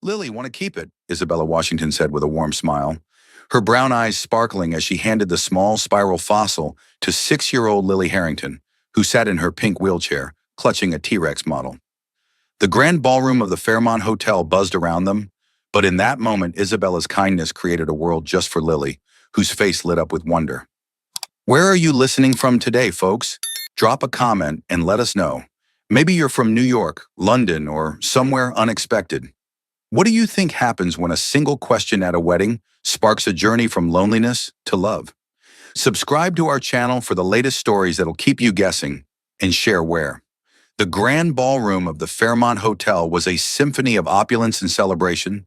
Lily, want to keep it, Isabella Washington said with a warm smile, her brown eyes sparkling as she handed the small spiral fossil to 6-year-old Lily Harrington, who sat in her pink wheelchair, clutching a T-Rex model. The grand ballroom of the Fairmont Hotel buzzed around them, but in that moment, Isabella's kindness created a world just for Lily, whose face lit up with wonder. Where are you listening from today, folks? Drop a comment and let us know. Maybe you're from New York, London, or somewhere unexpected. What do you think happens when a single question at a wedding sparks a journey from loneliness to love? Subscribe to our channel for the latest stories that'll keep you guessing, and share where. The grand ballroom of the Fairmont Hotel was a symphony of opulence and celebration,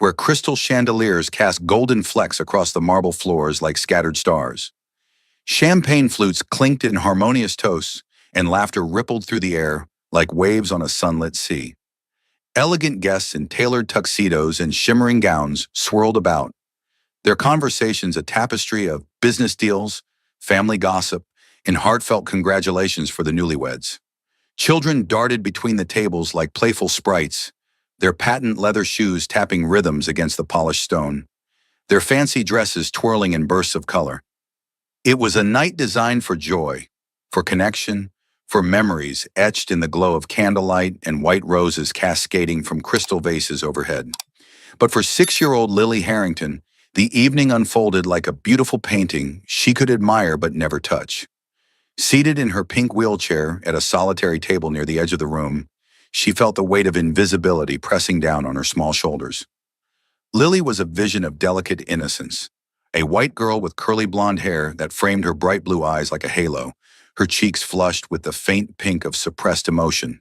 where crystal chandeliers cast golden flecks across the marble floors like scattered stars. Champagne flutes clinked in harmonious toasts, and laughter rippled through the air like waves on a sunlit sea. Elegant guests in tailored tuxedos and shimmering gowns swirled about, their conversations a tapestry of business deals, family gossip, and heartfelt congratulations for the newlyweds. Children darted between the tables like playful sprites, their patent leather shoes tapping rhythms against the polished stone, their fancy dresses twirling in bursts of color. It was a night designed for joy, for connection, for memories etched in the glow of candlelight and white roses cascading from crystal vases overhead. But for 6-year-old Lily Harrington, the evening unfolded like a beautiful painting she could admire but never touch. Seated in her pink wheelchair at a solitary table near the edge of the room, she felt the weight of invisibility pressing down on her small shoulders. Lily was a vision of delicate innocence, a white girl with curly blonde hair that framed her bright blue eyes like a halo, her cheeks flushed with the faint pink of suppressed emotion.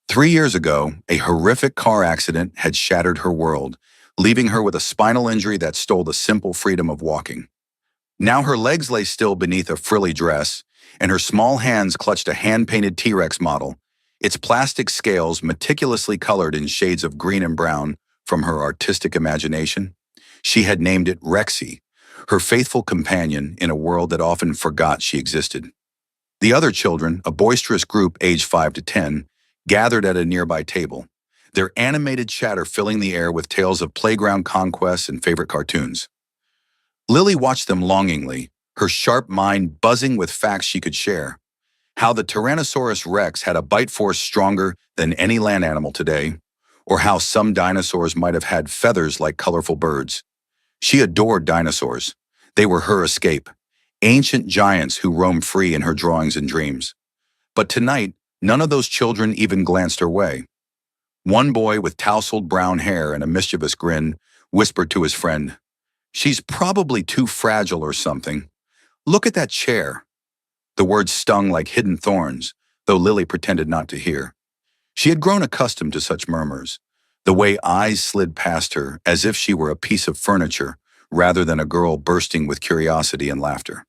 3 years ago, a horrific car accident had shattered her world, leaving her with a spinal injury that stole the simple freedom of walking. Now her legs lay still beneath a frilly dress, and her small hands clutched a hand-painted T-Rex model, its plastic scales meticulously colored in shades of green and brown from her artistic imagination. She had named it Rexy, her faithful companion in a world that often forgot she existed. The other children, a boisterous group aged 5 to 10, gathered at a nearby table, their animated chatter filling the air with tales of playground conquests and favorite cartoons. Lily watched them longingly, her sharp mind buzzing with facts she could share. How the Tyrannosaurus Rex had a bite force stronger than any land animal today, or how some dinosaurs might have had feathers like colorful birds. She adored dinosaurs. They were her escape, ancient giants who roamed free in her drawings and dreams. But tonight, none of those children even glanced her way. One boy with tousled brown hair and a mischievous grin whispered to his friend, "She's probably too fragile or something. Look at that chair." The words stung like hidden thorns, though Lily pretended not to hear. She had grown accustomed to such murmurs, the way eyes slid past her as if she were a piece of furniture rather than a girl bursting with curiosity and laughter.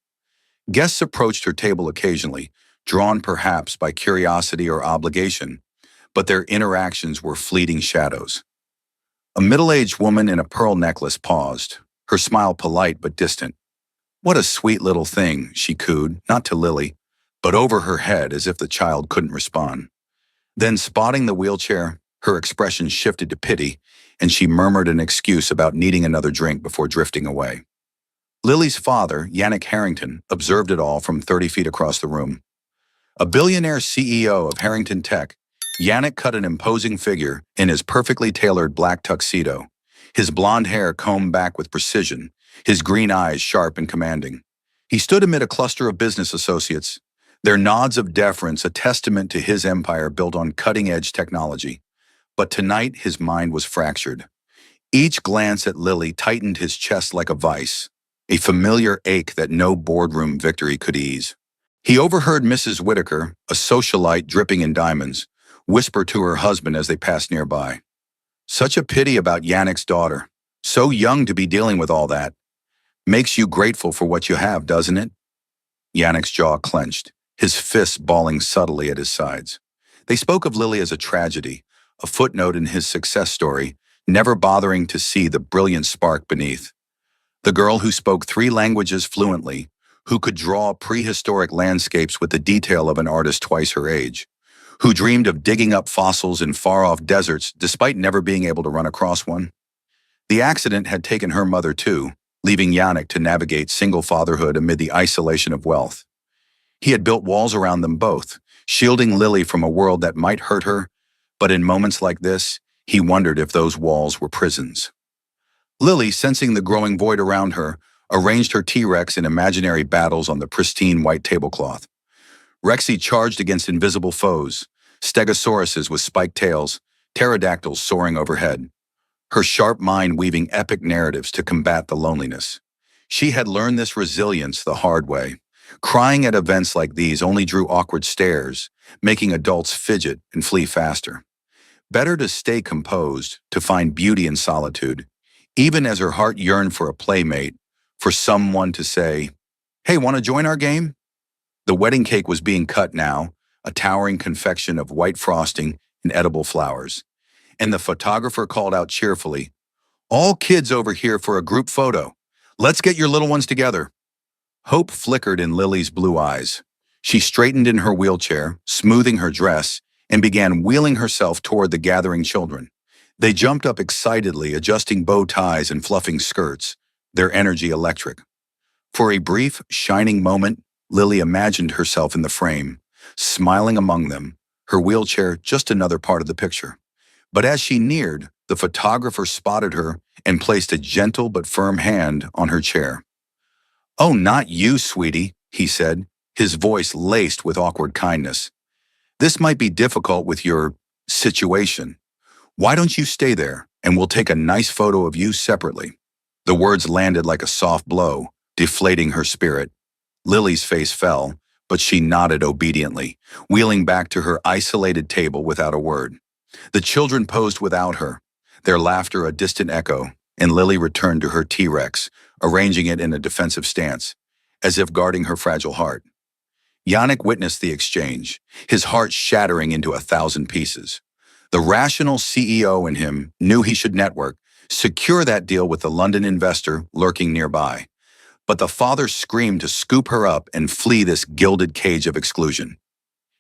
Guests approached her table occasionally, drawn perhaps by curiosity or obligation, but their interactions were fleeting shadows. A middle-aged woman in a pearl necklace paused, her smile polite but distant. "What a sweet little thing," she cooed, not to Lily, but over her head as if the child couldn't respond. Then, spotting the wheelchair, her expression shifted to pity, and she murmured an excuse about needing another drink before drifting away. Lily's father, Yannick Harrington, observed it all from 30 feet across the room. A billionaire CEO of Harrington Tech, Yannick cut an imposing figure in his perfectly tailored black tuxedo, his blonde hair combed back with precision, his green eyes sharp and commanding. He stood amid a cluster of business associates, their nods of deference a testament to his empire built on cutting-edge technology. But tonight his mind was fractured. Each glance at Lily tightened his chest like a vice, a familiar ache that no boardroom victory could ease. He overheard Mrs. Whitaker, a socialite dripping in diamonds, whisper to her husband as they passed nearby. "Such a pity about Yannick's daughter. So young to be dealing with all that. Makes you grateful for what you have, doesn't it?" Yannick's jaw clenched, his fists balling subtly at his sides. They spoke of Lily as a tragedy, a footnote in his success story, never bothering to see the brilliant spark beneath. The girl who spoke 3 languages fluently, who could draw prehistoric landscapes with the detail of an artist twice her age, who dreamed of digging up fossils in far-off deserts despite never being able to run across one. The accident had taken her mother too, leaving Yannick to navigate single fatherhood amid the isolation of wealth. He had built walls around them both, shielding Lily from a world that might hurt her, but in moments like this, he wondered if those walls were prisons. Lily, sensing the growing void around her, arranged her T-Rex in imaginary battles on the pristine white tablecloth. Rexy charged against invisible foes, stegosauruses with spiked tails, pterodactyls soaring overhead, her sharp mind weaving epic narratives to combat the loneliness. She had learned this resilience the hard way. Crying at events like these only drew awkward stares, making adults fidget and flee faster. Better to stay composed, to find beauty in solitude, even as her heart yearned for a playmate, for someone to say, "Hey, want to join our game?" The wedding cake was being cut now, a towering confection of white frosting and edible flowers. And the photographer called out cheerfully, "All kids over here for a group photo. Let's get your little ones together." Hope flickered in Lily's blue eyes. She straightened in her wheelchair, smoothing her dress, and began wheeling herself toward the gathering children. They jumped up excitedly, adjusting bow ties and fluffing skirts, their energy electric. For a brief, shining moment, Lily imagined herself in the frame, smiling among them, her wheelchair just another part of the picture. But as she neared, the photographer spotted her and placed a gentle but firm hand on her chair. "Oh, not you, sweetie," he said, his voice laced with awkward kindness. "This might be difficult with your situation. Why don't you stay there, and we'll take a nice photo of you separately." The words landed like a soft blow, deflating her spirit. Lily's face fell, but she nodded obediently, wheeling back to her isolated table without a word. The children posed without her, their laughter a distant echo, and Lily returned to her T-Rex, arranging it in a defensive stance, as if guarding her fragile heart. Yannick witnessed the exchange, his heart shattering into 1,000 pieces. The rational CEO in him knew he should network, secure that deal with the London investor lurking nearby. But the father screamed to scoop her up and flee this gilded cage of exclusion.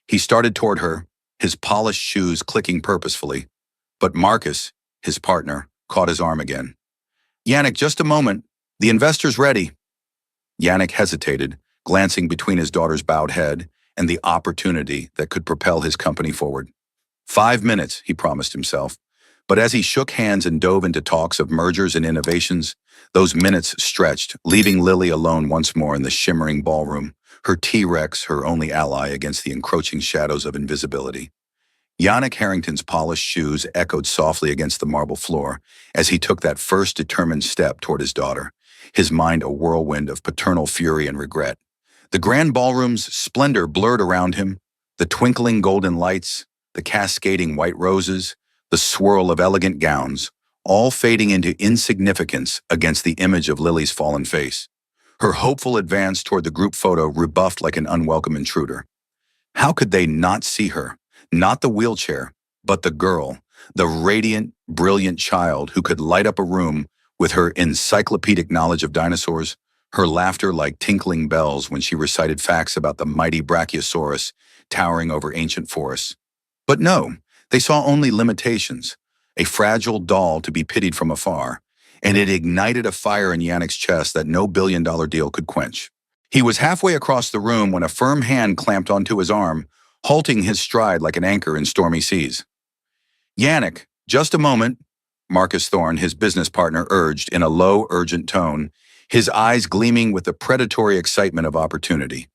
He started toward her, his polished shoes clicking purposefully. But Marcus, his partner, caught his arm again. "Yannick, just a moment. The investor's ready." Yannick hesitated, glancing between his daughter's bowed head and the opportunity that could propel his company forward. 5 minutes, he promised himself. But as he shook hands and dove into talks of mergers and innovations, those minutes stretched, leaving Lily alone once more in the shimmering ballroom, her T-Rex her only ally against the encroaching shadows of invisibility. Yannick Harrington's polished shoes echoed softly against the marble floor as he took that first determined step toward his daughter, his mind a whirlwind of paternal fury and regret. The grand ballroom's splendor blurred around him, the twinkling golden lights, the cascading white roses, the swirl of elegant gowns, all fading into insignificance against the image of Lily's fallen face. Her hopeful advance toward the group photo rebuffed like an unwelcome intruder. How could they not see her? Not the wheelchair, but the girl, the radiant, brilliant child who could light up a room with her encyclopedic knowledge of dinosaurs, her laughter like tinkling bells when she recited facts about the mighty Brachiosaurus towering over ancient forests. But no, they saw only limitations, a fragile doll to be pitied from afar, and it ignited a fire in Yannick's chest that no billion-dollar deal could quench. He was halfway across the room when a firm hand clamped onto his arm, halting his stride like an anchor in stormy seas. "Yannick, just a moment," Marcus Thorne, his business partner, urged in a low, urgent tone, his eyes gleaming with the predatory excitement of opportunity.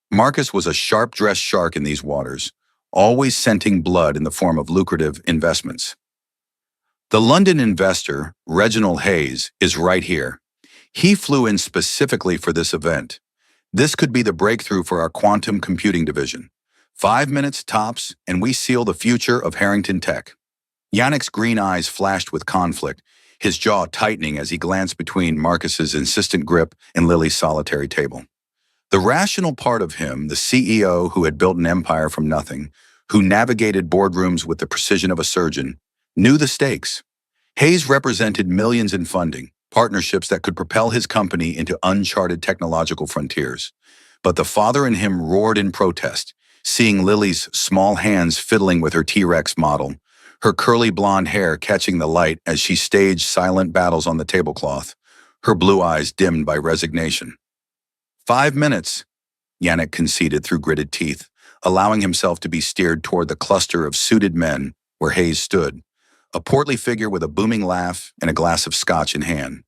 Marcus was a sharp-dressed shark in these waters, always scenting blood in the form of lucrative investments. The London investor, Reginald Hayes, is right here. He flew in specifically for this event. This could be the breakthrough for our quantum computing division. 5 minutes tops, and we seal the future of Harrington Tech. Yannick's green eyes flashed with conflict, his jaw tightening as he glanced between Marcus's insistent grip and Lily's solitary table. The rational part of him, the CEO who had built an empire from nothing, who navigated boardrooms with the precision of a surgeon, knew the stakes. Hayes represented millions in funding, partnerships that could propel his company into uncharted technological frontiers. But the father in him roared in protest, seeing Lily's small hands fiddling with her T-Rex model, her curly blonde hair catching the light as she staged silent battles on the tablecloth, her blue eyes dimmed by resignation. 5 minutes, Yannick conceded through gritted teeth, allowing himself to be steered toward the cluster of suited men where Hayes stood, a portly figure with a booming laugh and a glass of scotch in hand.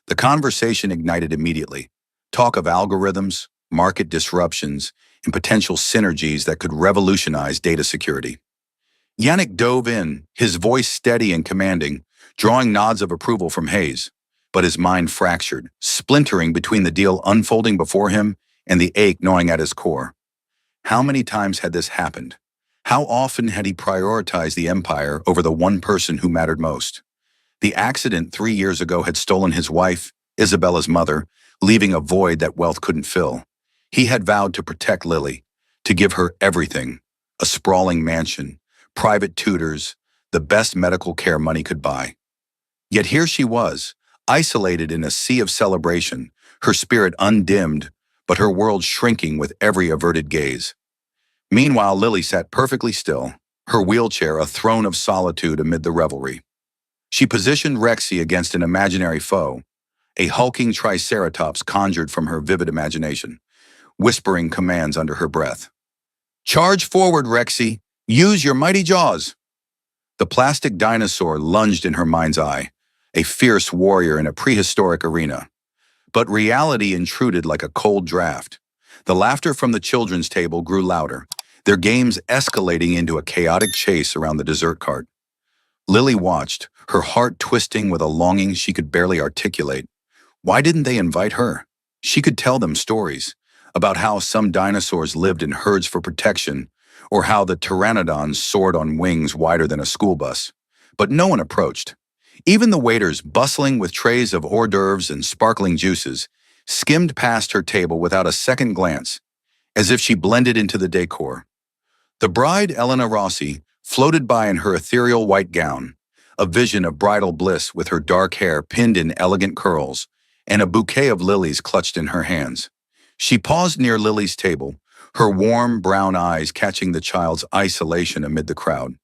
The conversation ignited immediately. Talk of algorithms, market disruptions, and potential synergies that could revolutionize data security. Yannick dove in, his voice steady and commanding, drawing nods of approval from Hayes. But his mind fractured, splintering between the deal unfolding before him and the ache gnawing at his core. How many times had this happened? How often had he prioritized the empire over the one person who mattered most? The accident 3 years ago had stolen his wife, Isabella's mother, leaving a void that wealth couldn't fill. He had vowed to protect Lily, to give her everything, a sprawling mansion, private tutors, the best medical care money could buy. Yet here she was, isolated in a sea of celebration, her spirit undimmed, but her world shrinking with every averted gaze. Meanwhile, Lily sat perfectly still, her wheelchair a throne of solitude amid the revelry. She positioned Rexy against an imaginary foe, a hulking triceratops conjured from her vivid imagination, whispering commands under her breath. "Charge forward, Rexy! Use your mighty jaws!" The plastic dinosaur lunged in her mind's eye, a fierce warrior in a prehistoric arena. But reality intruded like a cold draft. The laughter from the children's table grew louder, their games escalating into a chaotic chase around the dessert cart. Lily watched, her heart twisting with a longing she could barely articulate. Why didn't they invite her? She could tell them stories about how some dinosaurs lived in herds for protection, or how the pteranodons soared on wings wider than a school bus. But no one approached. Even the waiters, bustling with trays of hors d'oeuvres and sparkling juices, skimmed past her table without a second glance, as if she blended into the decor. The bride, Elena Rossi, floated by in her ethereal white gown, a vision of bridal bliss with her dark hair pinned in elegant curls, and a bouquet of lilies clutched in her hands. She paused near Lily's table, her warm brown eyes catching the child's isolation amid the crowd.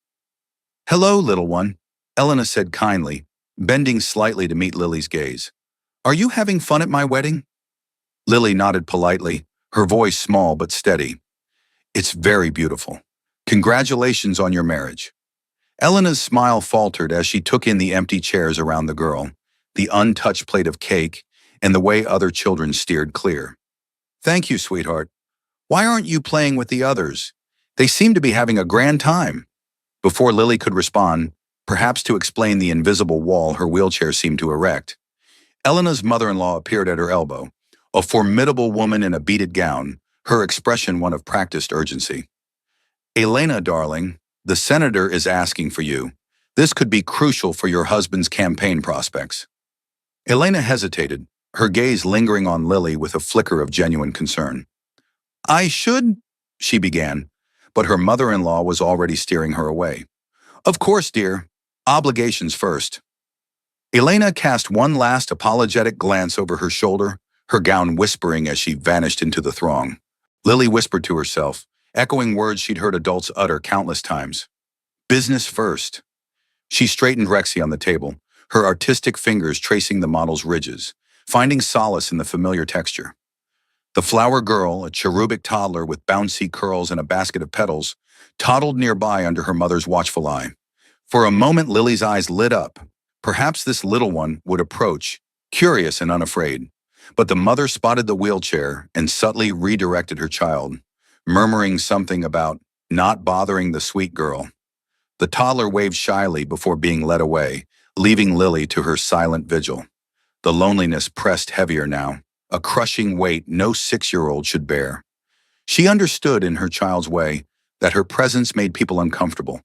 "Hello, little one," Elena said kindly, bending slightly to meet Lily's gaze. "Are you having fun at my wedding?" Lily nodded politely, her voice small but steady. "It's very beautiful. Congratulations on your marriage." Elena's smile faltered as she took in the empty chairs around the girl, the untouched plate of cake, and the way other children steered clear. "Thank you, sweetheart. Why aren't you playing with the others? They seem to be having a grand time." Before Lily could respond, perhaps to explain the invisible wall her wheelchair seemed to erect, Elena's mother-in-law appeared at her elbow, a formidable woman in a beaded gown, her expression one of practiced urgency. "Elena, darling, the senator is asking for you. This could be crucial for your husband's campaign prospects." Elena hesitated, her gaze lingering on Lily with a flicker of genuine concern. "I should," she began, but her mother-in-law was already steering her away. "Of course, dear. Obligations first." Elena cast one last apologetic glance over her shoulder, her gown whispering as she vanished into the throng. Lily whispered to herself, echoing words she'd heard adults utter countless times. "Business first." She straightened Rexy on the table, her artistic fingers tracing the model's ridges, finding solace in the familiar texture. The flower girl, a cherubic toddler with bouncy curls and a basket of petals, toddled nearby under her mother's watchful eye. For a moment, Lily's eyes lit up. Perhaps this little one would approach, curious and unafraid. But the mother spotted the wheelchair and subtly redirected her child, murmuring something about not bothering the sweet girl. The toddler waved shyly before being led away, leaving Lily to her silent vigil. The loneliness pressed heavier now, a crushing weight no 6-year-old should bear. She understood in her child's way that her presence made people uncomfortable.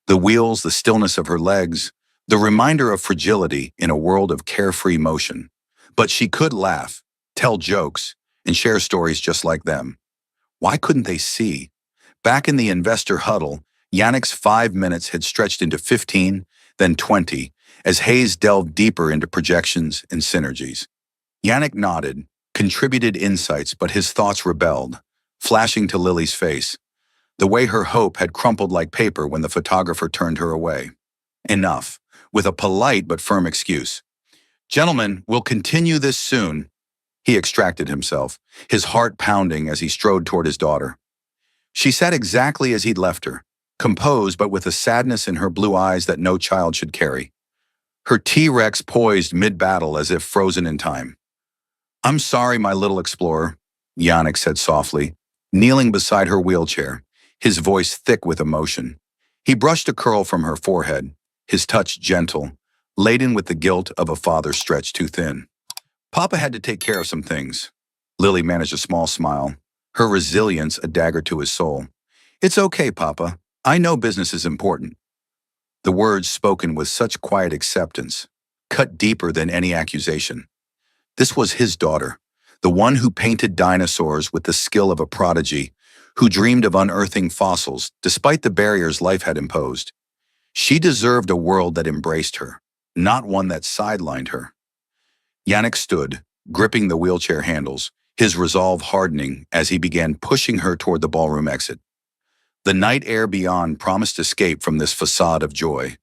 The wheels, the stillness of her legs, the reminder of fragility in a world of carefree motion. But she could laugh, tell jokes, and share stories just like them. Why couldn't they see? Back in the investor huddle, Yannick's 5 minutes had stretched into 15, then 20, as Hayes delved deeper into projections and synergies. Yannick nodded, contributed insights, but his thoughts rebelled, flashing to Lily's face. the way her hope had crumpled like paper when the photographer turned her away. Enough, with a polite but firm excuse. "Gentlemen, we'll continue this soon." He extracted himself, his heart pounding as he strode toward his daughter. She sat exactly as he'd left her, composed but with a sadness in her blue eyes that no child should carry. Her T-Rex poised mid-battle as if frozen in time. "I'm sorry, my little explorer," Yannick said softly, kneeling beside her wheelchair, his voice thick with emotion. He brushed a curl from her forehead, his touch gentle, laden with the guilt of a father stretched too thin. "Papa had to take care of some things." Lily managed a small smile, her resilience a dagger to his soul. "It's okay, Papa. I know business is important." The words spoken with such quiet acceptance, cut deeper than any accusation. This was his daughter, the one who painted dinosaurs with the skill of a prodigy, who dreamed of unearthing fossils despite the barriers life had imposed. She deserved a world that embraced her, not one that sidelined her. Yannick stood, gripping the wheelchair handles, his resolve hardening as he began pushing her toward the ballroom exit. The night air beyond promised escape from this facade of joy.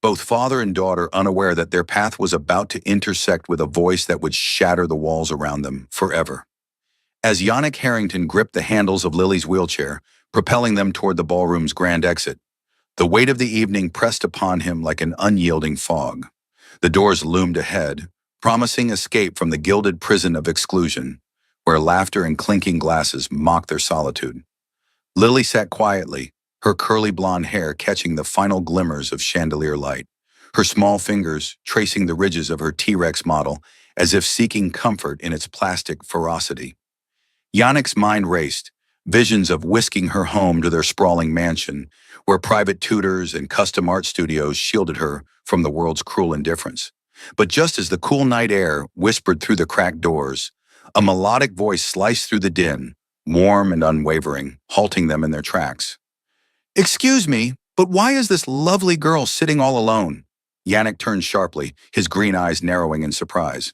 Both father and daughter unaware that their path was about to intersect with a voice that would shatter the walls around them forever. As Yannick Harrington gripped the handles of Lily's wheelchair, propelling them toward the ballroom's grand exit, the weight of the evening pressed upon him like an unyielding fog. The doors loomed ahead, promising escape from the gilded prison of exclusion, where laughter and clinking glasses mocked their solitude. Lily sat quietly, her curly blonde hair catching the final glimmers of chandelier light, her small fingers tracing the ridges of her T-Rex model as if seeking comfort in its plastic ferocity. Yannick's mind raced, visions of whisking her home to their sprawling mansion, where private tutors and custom art studios shielded her from the world's cruel indifference. But just as the cool night air whispered through the cracked doors, a melodic voice sliced through the din, warm and unwavering, halting them in their tracks. "Excuse me, but why is this lovely girl sitting all alone?" Yannick turned sharply, his green eyes narrowing in surprise.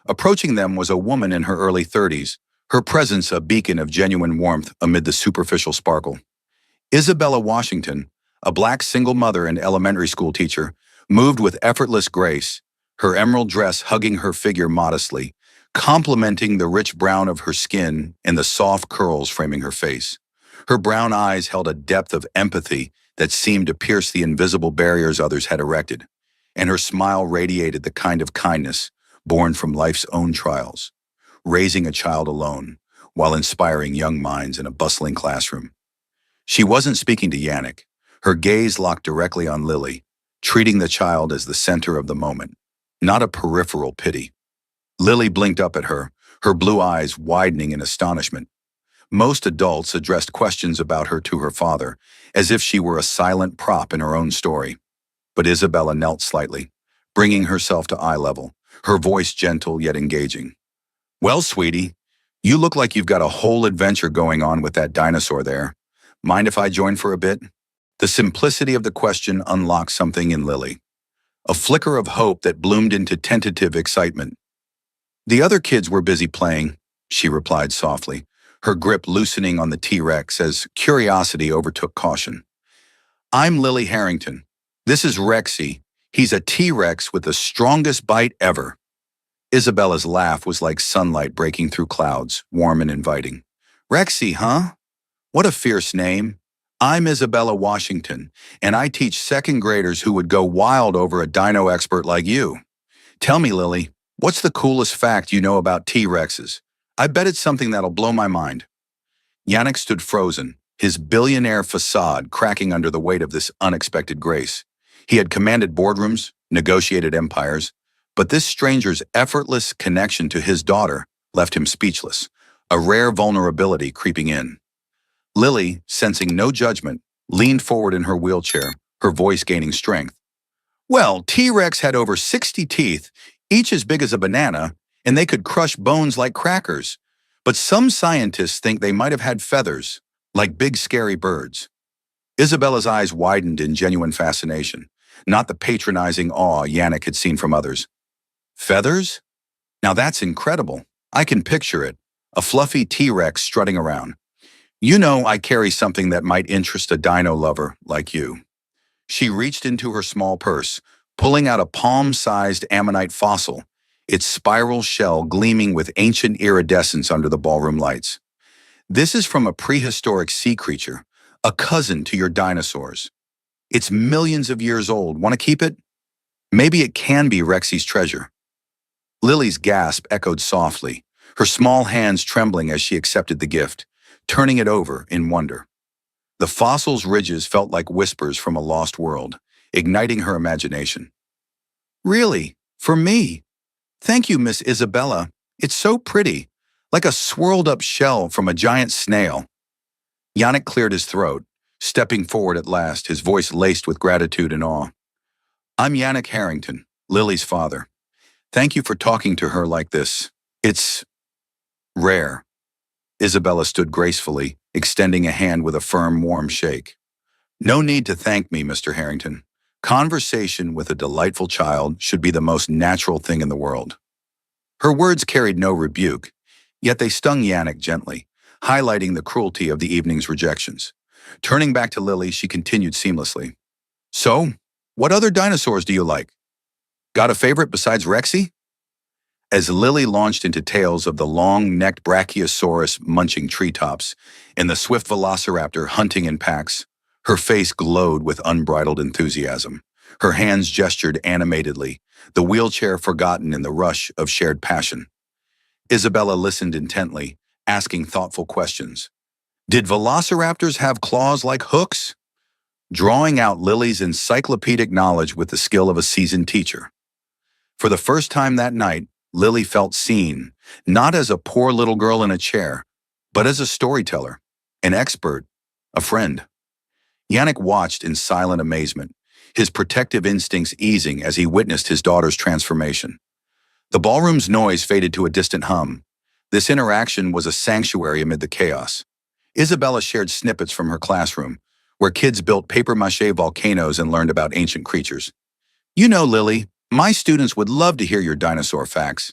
Approaching them was a woman in her early 30s, her presence a beacon of genuine warmth amid the superficial sparkle. Isabella Washington, a black single mother and elementary school teacher, moved with effortless grace, her emerald dress hugging her figure modestly, complementing the rich brown of her skin and the soft curls framing her face. Her brown eyes held a depth of empathy that seemed to pierce the invisible barriers others had erected, and her smile radiated the kind of kindness born from life's own trials, raising a child alone while inspiring young minds in a bustling classroom. She wasn't speaking to Yannick, her gaze locked directly on Lily, treating the child as the center of the moment, not a peripheral pity. Lily blinked up at her, her blue eyes widening in astonishment. Most adults addressed questions about her to her father, as if she were a silent prop in her own story. But Isabella knelt slightly, bringing herself to eye level, her voice gentle yet engaging. "Well, sweetie, you look like you've got a whole adventure going on with that dinosaur there. Mind if I join for a bit?" The simplicity of the question unlocked something in Lily, a flicker of hope that bloomed into tentative excitement. "The other kids were busy playing," she replied softly, her grip loosening on the T-Rex as curiosity overtook caution. "I'm Lily Harrington. This is Rexy. He's a T-Rex with the strongest bite ever." Isabella's laugh was like sunlight breaking through clouds, warm and inviting. "Rexy, huh? What a fierce name. I'm Isabella Washington, and I teach second graders who would go wild over a dino expert like you. Tell me, Lily, what's the coolest fact you know about T-Rexes? I bet it's something that'll blow my mind." Yannick stood frozen, his billionaire facade cracking under the weight of this unexpected grace. He had commanded boardrooms, negotiated empires, but this stranger's effortless connection to his daughter left him speechless, a rare vulnerability creeping in. Lily, sensing no judgment, leaned forward in her wheelchair, her voice gaining strength. "Well, T-Rex had over 60 teeth, each as big as a banana, and they could crush bones like crackers. But some scientists think they might have had feathers, like big scary birds." Isabella's eyes widened in genuine fascination, not the patronizing awe Yannick had seen from others. "Feathers? Now that's incredible. I can picture it, a fluffy T-Rex strutting around." You know I carry something that might interest a dino lover like you. She reached into her small purse, pulling out a palm-sized ammonite fossil, its spiral shell gleaming with ancient iridescence under the ballroom lights. This is from a prehistoric sea creature, a cousin to your dinosaurs. It's millions of years old. Want to keep it? Maybe it can be Rexy's treasure. Lily's gasp echoed softly, her small hands trembling as she accepted the gift, turning it over in wonder. The fossil's ridges felt like whispers from a lost world, igniting her imagination. Really? For me? Thank you, Miss Isabella. It's so pretty, like a swirled-up shell from a giant snail. Yannick cleared his throat, stepping forward at last, his voice laced with gratitude and awe. I'm Yannick Harrington, Lily's father. Thank you for talking to her like this. It's rare. Isabella stood gracefully, extending a hand with a firm, warm shake. No need to thank me, Mr. Harrington. Conversation with a delightful child should be the most natural thing in the world. Her words carried no rebuke, yet they stung Yannick gently, highlighting the cruelty of the evening's rejections. Turning back to Lily, she continued seamlessly. So, what other dinosaurs do you like? Got a favorite besides Rexy? As Lily launched into tales of the long-necked Brachiosaurus munching treetops and the swift velociraptor hunting in packs, her face glowed with unbridled enthusiasm. Her hands gestured animatedly, the wheelchair forgotten in the rush of shared passion. Isabella listened intently, asking thoughtful questions. Did velociraptors have claws like hooks? Drawing out Lily's encyclopedic knowledge with the skill of a seasoned teacher. For the first time that night, Lily felt seen, not as a poor little girl in a chair, but as a storyteller, an expert, a friend. Yannick watched in silent amazement, his protective instincts easing as he witnessed his daughter's transformation. The ballroom's noise faded to a distant hum. This interaction was a sanctuary amid the chaos. Isabella shared snippets from her classroom, where kids built papier-mâché volcanoes and learned about ancient creatures. You know, Lily, my students would love to hear your dinosaur facts.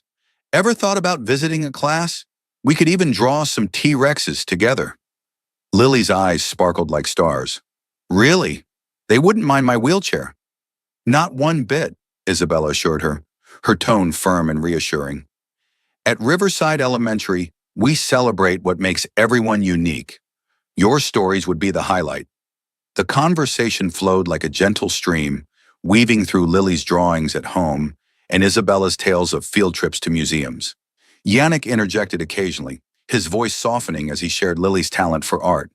Ever thought about visiting a class? We could even draw some T-Rexes together. Lily's eyes sparkled like stars. Really? They wouldn't mind my wheelchair. Not one bit, Isabella assured her, her tone firm and reassuring. At Riverside Elementary, we celebrate what makes everyone unique. Your stories would be the highlight. The conversation flowed like a gentle stream, weaving through Lily's drawings at home and Isabella's tales of field trips to museums. Yannick interjected occasionally, his voice softening as he shared Lily's talent for art.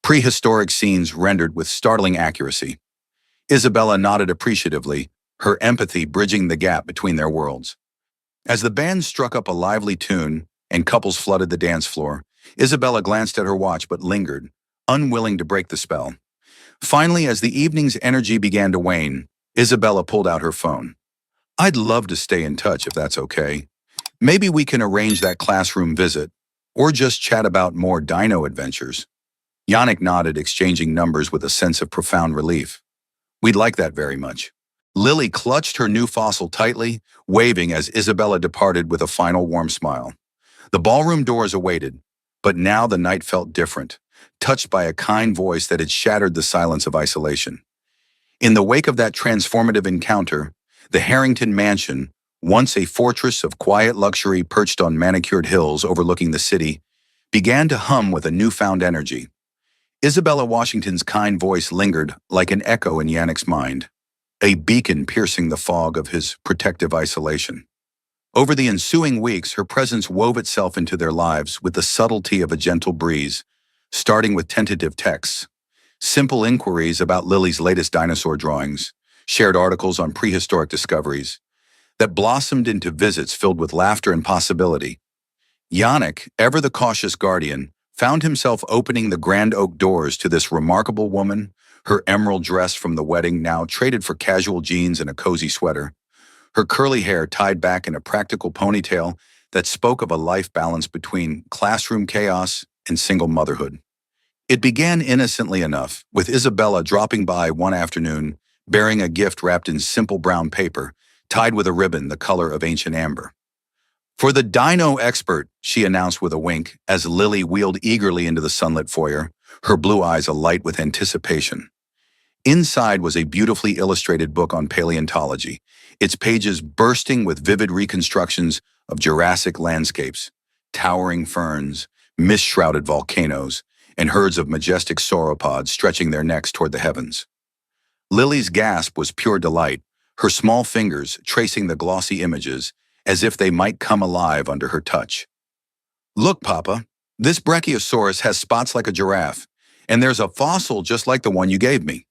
Prehistoric scenes rendered with startling accuracy. Isabella nodded appreciatively, her empathy bridging the gap between their worlds. As the band struck up a lively tune and couples flooded the dance floor, Isabella glanced at her watch but lingered, unwilling to break the spell. Finally, as the evening's energy began to wane, Isabella pulled out her phone. I'd love to stay in touch if that's okay. Maybe we can arrange that classroom visit, or just chat about more dino adventures. Yannick nodded, exchanging numbers with a sense of profound relief. We'd like that very much. Lily clutched her new fossil tightly, waving as Isabella departed with a final warm smile. The ballroom doors awaited, but now the night felt different, touched by a kind voice that had shattered the silence of isolation. In the wake of that transformative encounter, the Harrington Mansion, once a fortress of quiet luxury perched on manicured hills overlooking the city, began to hum with a newfound energy. Isabella Washington's kind voice lingered like an echo in Yannick's mind, a beacon piercing the fog of his protective isolation. Over the ensuing weeks, her presence wove itself into their lives with the subtlety of a gentle breeze, starting with tentative texts, simple inquiries about Lily's latest dinosaur drawings, shared articles on prehistoric discoveries, that blossomed into visits filled with laughter and possibility. Yannick, ever the cautious guardian, found himself opening the grand oak doors to this remarkable woman, her emerald dress from the wedding now traded for casual jeans and a cozy sweater, her curly hair tied back in a practical ponytail that spoke of a life balance between classroom chaos and single motherhood. It began innocently enough, with Isabella dropping by one afternoon, bearing a gift wrapped in simple brown paper, tied with a ribbon the color of ancient amber. For the dino expert, she announced with a wink as Lily wheeled eagerly into the sunlit foyer, her blue eyes alight with anticipation. Inside was a beautifully illustrated book on paleontology, its pages bursting with vivid reconstructions of Jurassic landscapes, towering ferns, mist-shrouded volcanoes, and herds of majestic sauropods stretching their necks toward the heavens. Lily's gasp was pure delight, her small fingers tracing the glossy images as if they might come alive under her touch. Look, Papa, this Brachiosaurus has spots like a giraffe, and there's a fossil just like the one you gave me.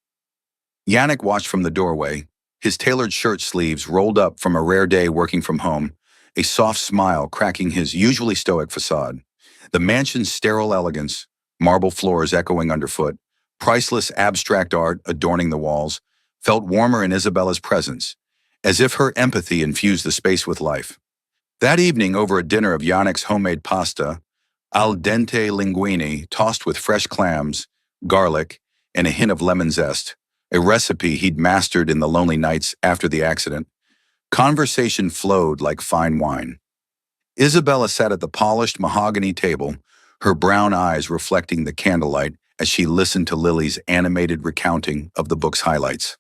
Yannick watched from the doorway, his tailored shirt sleeves rolled up from a rare day working from home, a soft smile cracking his usually stoic facade. The mansion's sterile elegance, marble floors echoing underfoot, priceless abstract art adorning the walls, felt warmer in Isabella's presence, as if her empathy infused the space with life. That evening, over a dinner of Yannick's homemade pasta, al dente linguine tossed with fresh clams, garlic, and a hint of lemon zest, a recipe he'd mastered in the lonely nights after the accident, conversation flowed like fine wine. Isabella sat at the polished mahogany table, her brown eyes reflecting the candlelight as she listened to Lily's animated recounting of the book's highlights.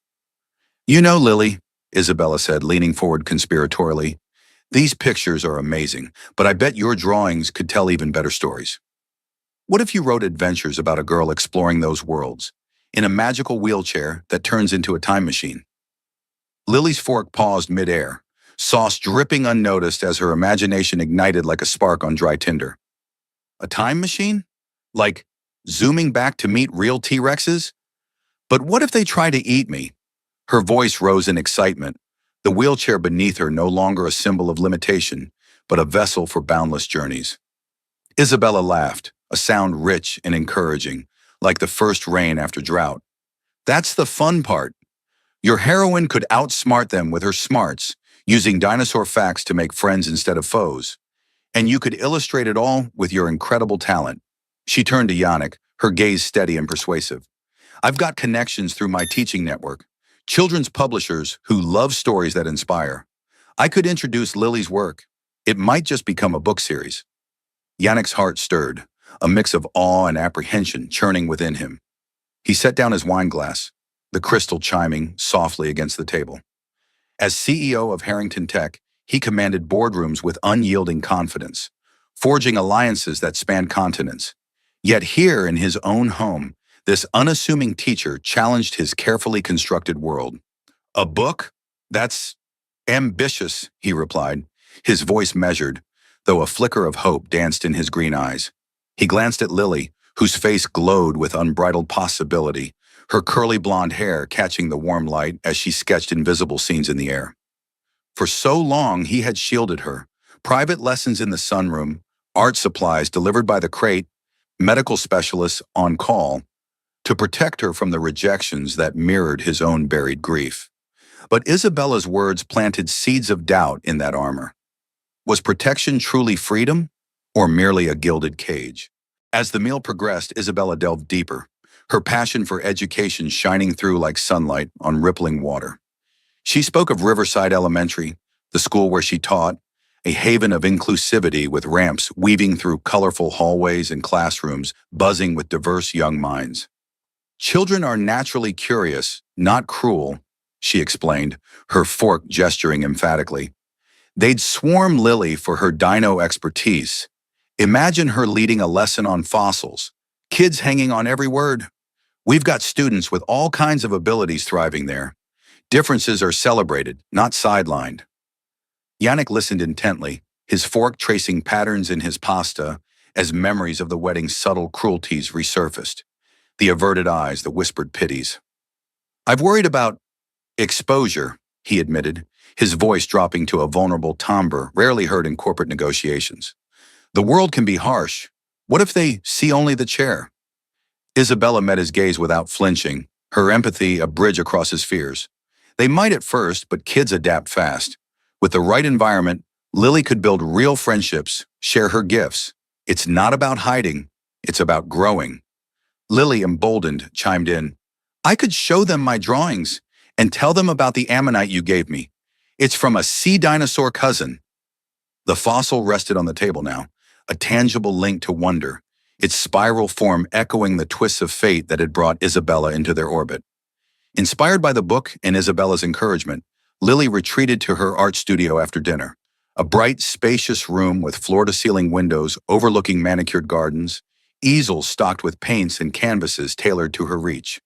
You know, Lily, Isabella said, leaning forward conspiratorially, these pictures are amazing, but I bet your drawings could tell even better stories. What if you wrote adventures about a girl exploring those worlds, in a magical wheelchair that turns into a time machine? Lily's fork paused midair, sauce dripping unnoticed as her imagination ignited like a spark on dry tinder. A time machine? Like zooming back to meet real T-Rexes? But what if they try to eat me? Her voice rose in excitement, the wheelchair beneath her no longer a symbol of limitation, but a vessel for boundless journeys. Isabella laughed, a sound rich and encouraging, like the first rain after drought. That's the fun part. Your heroine could outsmart them with her smarts, using dinosaur facts to make friends instead of foes. And you could illustrate it all with your incredible talent. She turned to Yannick, her gaze steady and persuasive. I've got connections through my teaching network. Children's publishers who love stories that inspire. I could introduce Lily's work. It might just become a book series. Yannick's heart stirred, a mix of awe and apprehension churning within him. He set down his wine glass, the crystal chiming softly against the table. As CEO of Harrington Tech, he commanded boardrooms with unyielding confidence, forging alliances that spanned continents. Yet here in his own home, this unassuming teacher challenged his carefully constructed world. A book? That's ambitious, he replied, his voice measured, though a flicker of hope danced in his green eyes. He glanced at Lily, whose face glowed with unbridled possibility, her curly blonde hair catching the warm light as she sketched invisible scenes in the air. For so long he had shielded her, private lessons in the sunroom, art supplies delivered by the crate, medical specialists on call, to protect her from the rejections that mirrored his own buried grief. But Isabella's words planted seeds of doubt in that armor. Was protection truly freedom, or merely a gilded cage? As the meal progressed, Isabella delved deeper, her passion for education shining through like sunlight on rippling water. She spoke of Riverside Elementary, the school where she taught, a haven of inclusivity with ramps weaving through colorful hallways and classrooms buzzing with diverse young minds. Children are naturally curious, not cruel, she explained, her fork gesturing emphatically. They'd swarm Lily for her dino expertise. Imagine her leading a lesson on fossils, kids hanging on every word. We've got students with all kinds of abilities thriving there. Differences are celebrated, not sidelined. Yannick listened intently, his fork tracing patterns in his pasta as memories of the wedding's subtle cruelties resurfaced. The averted eyes, the whispered pities. I've worried about exposure, he admitted, his voice dropping to a vulnerable timbre rarely heard in corporate negotiations. The world can be harsh. What if they see only the chair? Isabella met his gaze without flinching, her empathy a bridge across his fears. They might at first, but kids adapt fast. With the right environment, Lily could build real friendships, share her gifts. It's not about hiding, it's about growing. Lily, emboldened, chimed in. I could show them my drawings and tell them about the ammonite you gave me. It's from a sea dinosaur cousin. The fossil rested on the table now, a tangible link to wonder, its spiral form echoing the twists of fate that had brought Isabella into their orbit. Inspired by the book and Isabella's encouragement, Lily retreated to her art studio after dinner. A bright, spacious room with floor-to-ceiling windows overlooking manicured gardens, easels stocked with paints and canvases tailored to her reach.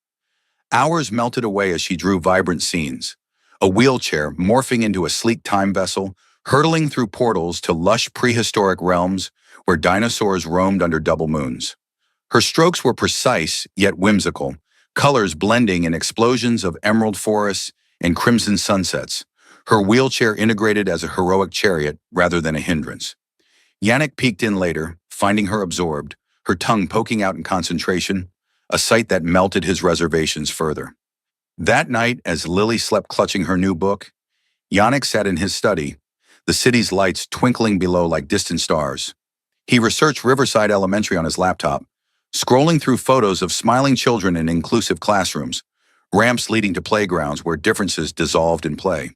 Hours melted away as she drew vibrant scenes. A wheelchair morphing into a sleek time vessel, hurtling through portals to lush prehistoric realms where dinosaurs roamed under double moons. Her strokes were precise yet whimsical, colors blending in explosions of emerald forests and crimson sunsets, her wheelchair integrated as a heroic chariot rather than a hindrance. Yannick peeked in later, finding her absorbed, her tongue poking out in concentration, a sight that melted his reservations further. That night, as Lily slept clutching her new book, Yannick sat in his study, the city's lights twinkling below like distant stars. He researched Riverside Elementary on his laptop, scrolling through photos of smiling children in inclusive classrooms, ramps leading to playgrounds where differences dissolved in play.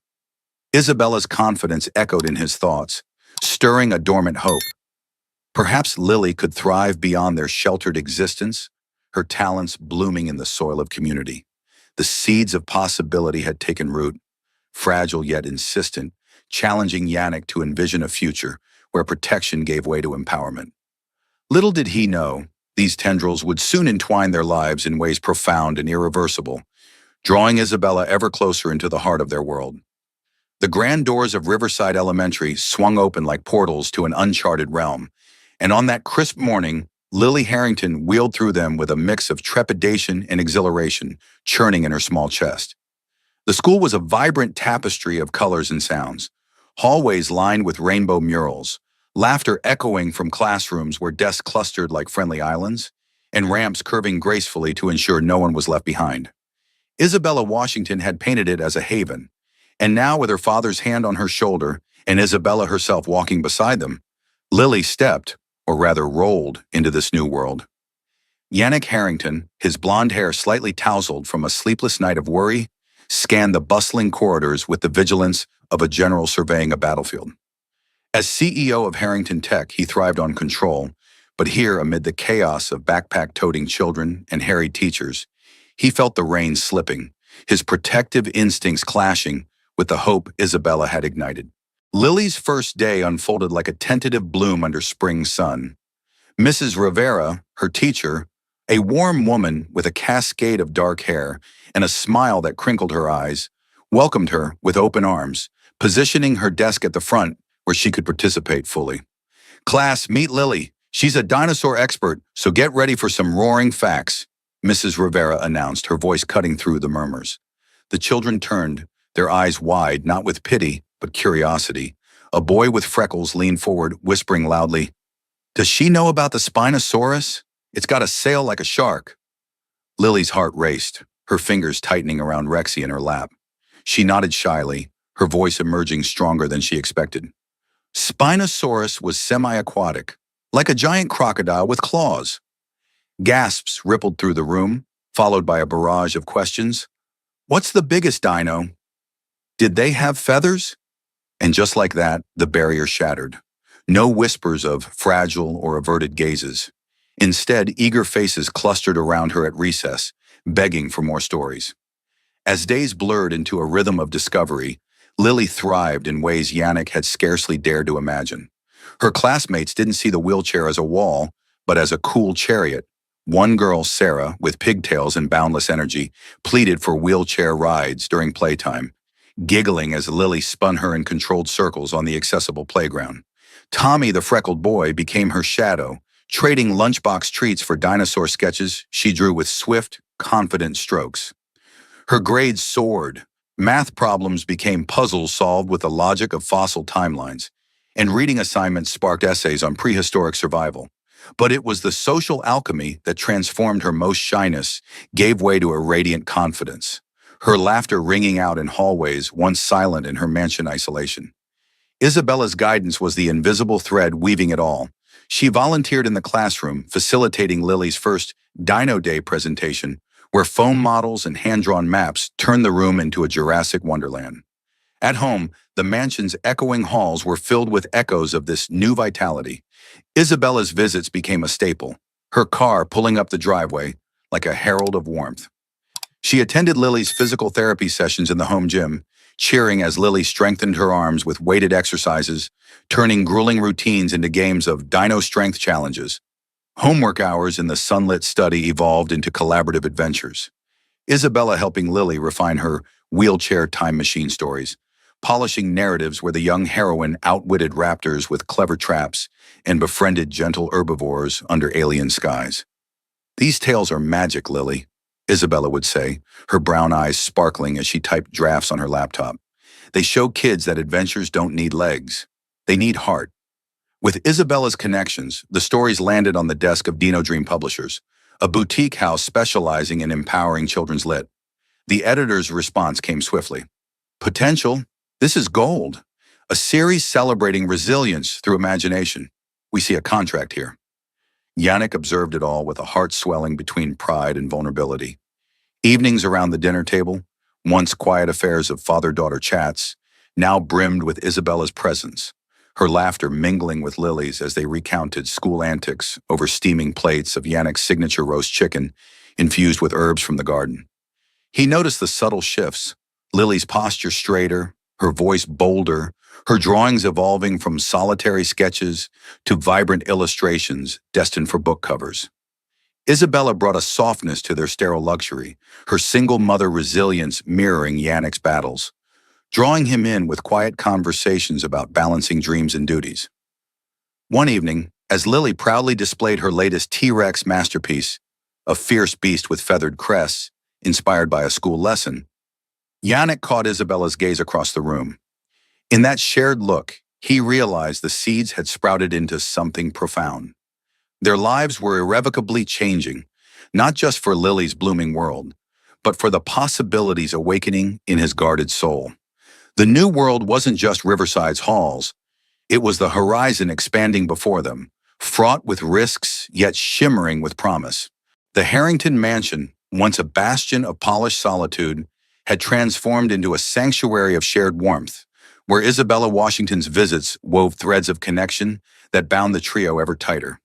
Isabella's confidence echoed in his thoughts, stirring a dormant hope. Perhaps Lily could thrive beyond their sheltered existence, her talents blooming in the soil of community. The seeds of possibility had taken root, fragile yet insistent, challenging Yannick to envision a future where protection gave way to empowerment. Little did he know, these tendrils would soon entwine their lives in ways profound and irreversible, drawing Isabella ever closer into the heart of their world. The grand doors of Riverside Elementary swung open like portals to an uncharted realm, and on that crisp morning, Lily Harrington wheeled through them with a mix of trepidation and exhilaration churning in her small chest. The school was a vibrant tapestry of colors and sounds, hallways lined with rainbow murals, laughter echoing from classrooms where desks clustered like friendly islands, and ramps curving gracefully to ensure no one was left behind. Isabella Washington had painted it as a haven, and now with her father's hand on her shoulder and Isabella herself walking beside them, Lily stepped, or rather rolled, into this new world. Yannick Harrington, his blonde hair slightly tousled from a sleepless night of worry, scanned the bustling corridors with the vigilance of a general surveying a battlefield. As CEO of Harrington Tech, he thrived on control, but here, amid the chaos of backpack-toting children and harried teachers, he felt the reins slipping, his protective instincts clashing with the hope Isabella had ignited. Lily's first day unfolded like a tentative bloom under spring sun. Mrs. Rivera, her teacher, a warm woman with a cascade of dark hair and a smile that crinkled her eyes, welcomed her with open arms, positioning her desk at the front where she could participate fully. "Class, meet Lily. She's a dinosaur expert, so get ready for some roaring facts," Mrs. Rivera announced, her voice cutting through the murmurs. The children turned, their eyes wide, not with pity, but curiosity. A boy with freckles leaned forward, whispering loudly, "Does she know about the Spinosaurus? It's got a sail like a shark." Lily's heart raced, her fingers tightening around Rexy in her lap. She nodded shyly, her voice emerging stronger than she expected. Spinosaurus was semi-aquatic, like a giant crocodile with claws. Gasps rippled through the room, followed by a barrage of questions. "What's the biggest dino? Did they have feathers?" And just like that, the barrier shattered. No whispers of fragile or averted gazes. Instead, eager faces clustered around her at recess, begging for more stories. As days blurred into a rhythm of discovery, Lily thrived in ways Yannick had scarcely dared to imagine. Her classmates didn't see the wheelchair as a wall, but as a cool chariot. One girl, Sarah, with pigtails and boundless energy, pleaded for wheelchair rides during playtime, giggling as Lily spun her in controlled circles on the accessible playground. Tommy, the freckled boy, became her shadow, trading lunchbox treats for dinosaur sketches she drew with swift, confident strokes. Her grades soared. Math problems became puzzles solved with the logic of fossil timelines, and reading assignments sparked essays on prehistoric survival. But it was the social alchemy that transformed her most shyness, gave way to a radiant confidence, her laughter ringing out in hallways once silent in her mansion isolation. Isabella's guidance was the invisible thread weaving it all. She volunteered in the classroom, facilitating Lily's first Dino Day presentation, where foam models and hand-drawn maps turned the room into a Jurassic wonderland. At home, The mansion's echoing halls were filled with echoes of this new vitality. Isabella's visits became a staple, her car pulling up the driveway like a herald of warmth. She attended Lily's physical therapy sessions in the home gym, cheering as Lily strengthened her arms with weighted exercises, turning grueling routines into games of dino strength challenges. Homework hours in the sunlit study evolved into collaborative adventures. Isabella helping Lily refine her wheelchair time machine stories, polishing narratives where the young heroine outwitted raptors with clever traps and befriended gentle herbivores under alien skies. "These tales are magic, Lily," Isabella would say, her brown eyes sparkling as she typed drafts on her laptop. "They show kids that adventures don't need legs. They need heart." With Isabella's connections, the stories landed on the desk of Dino Dream Publishers, a boutique house specializing in empowering children's lit. The editor's response came swiftly. "Potential? This is gold. A series celebrating resilience through imagination. We see a contract here." Yannick observed it all with a heart swelling between pride and vulnerability. Evenings around the dinner table, once quiet affairs of father-daughter chats, now brimmed with Isabella's presence, her laughter mingling with Lily's as they recounted school antics over steaming plates of Yannick's signature roast chicken infused with herbs from the garden. He noticed the subtle shifts, Lily's posture straighter, her voice bolder, her drawings evolving from solitary sketches to vibrant illustrations destined for book covers. Isabella brought a softness to their sterile luxury, her single mother resilience mirroring Yannick's battles, drawing him in with quiet conversations about balancing dreams and duties. One evening, as Lily proudly displayed her latest T-Rex masterpiece, a fierce beast with feathered crests, inspired by a school lesson, Yannick caught Isabella's gaze across the room. In that shared look, he realized the seeds had sprouted into something profound. Their lives were irrevocably changing, not just for Lily's blooming world, but for the possibilities awakening in his guarded soul. The new world wasn't just Riverside's halls, it was the horizon expanding before them, fraught with risks yet shimmering with promise. The Harrington Mansion, once a bastion of polished solitude, had transformed into a sanctuary of shared warmth, where Isabella Washington's visits wove threads of connection that bound the trio ever tighter.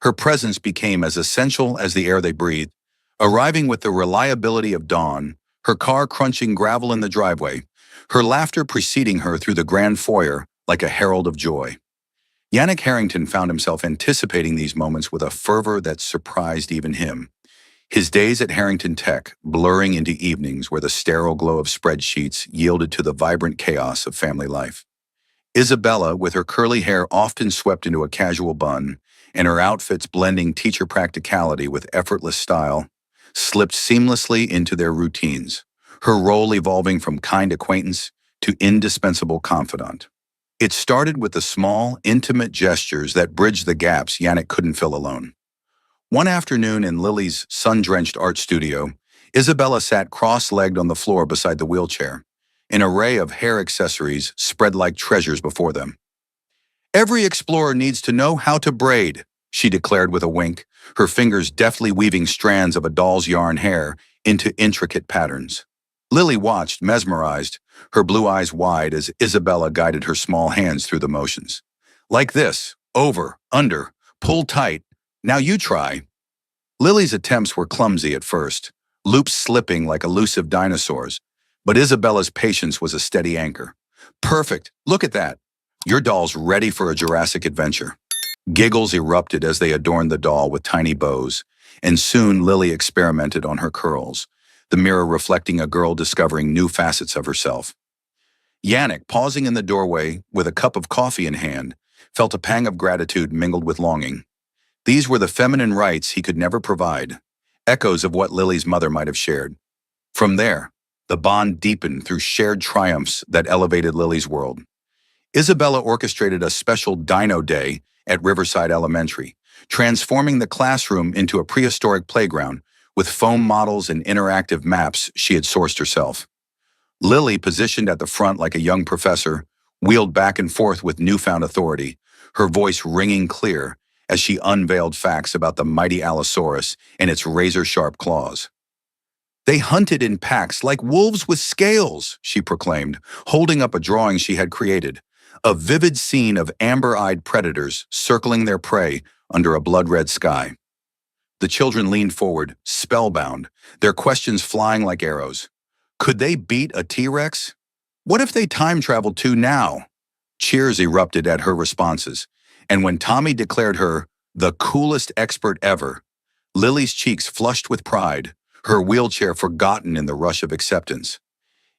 Her presence became as essential as the air they breathed, arriving with the reliability of dawn, her car crunching gravel in the driveway, her laughter preceding her through the grand foyer like a herald of joy. Yannick Harrington found himself anticipating these moments with a fervor that surprised even him. His days at Harrington Tech blurring into evenings where the sterile glow of spreadsheets yielded to the vibrant chaos of family life. Isabella, with her curly hair often swept into a casual bun, and her outfits blending teacher practicality with effortless style, slipped seamlessly into their routines, her role evolving from kind acquaintance to indispensable confidant. It started with the small, intimate gestures that bridged the gaps Yannick couldn't fill alone. One afternoon in Lily's sun-drenched art studio, Isabella sat cross-legged on the floor beside the wheelchair, an array of hair accessories spread like treasures before them. "Every explorer needs to know how to braid," she declared with a wink, her fingers deftly weaving strands of a doll's yarn hair into intricate patterns. Lily watched, mesmerized, her blue eyes wide as Isabella guided her small hands through the motions. "Like this, over, under, pull tight. Now you try." Lily's attempts were clumsy at first, loops slipping like elusive dinosaurs, but Isabella's patience was a steady anchor. "Perfect, look at that. Your doll's ready for a Jurassic adventure." Giggles erupted as they adorned the doll with tiny bows, and soon Lily experimented on her curls, the mirror reflecting a girl discovering new facets of herself. Yannick, pausing in the doorway with a cup of coffee in hand, felt a pang of gratitude mingled with longing. These were the feminine rights he could never provide, echoes of what Lily's mother might have shared. From there, the bond deepened through shared triumphs that elevated Lily's world. Isabella orchestrated a special Dino Day at Riverside Elementary, transforming the classroom into a prehistoric playground with foam models and interactive maps she had sourced herself. Lily, positioned at the front like a young professor, wheeled back and forth with newfound authority, her voice ringing clear as she unveiled facts about the mighty Allosaurus and its razor-sharp claws. They hunted in packs like wolves with scales, she proclaimed, holding up a drawing she had created. A vivid scene of amber-eyed predators circling their prey under a blood-red sky. The children leaned forward, spellbound, their questions flying like arrows. Could they beat a T-Rex? What if they time-traveled to now? Cheers erupted at her responses, and when Tommy declared her the coolest expert ever, Lily's cheeks flushed with pride, her wheelchair forgotten in the rush of acceptance.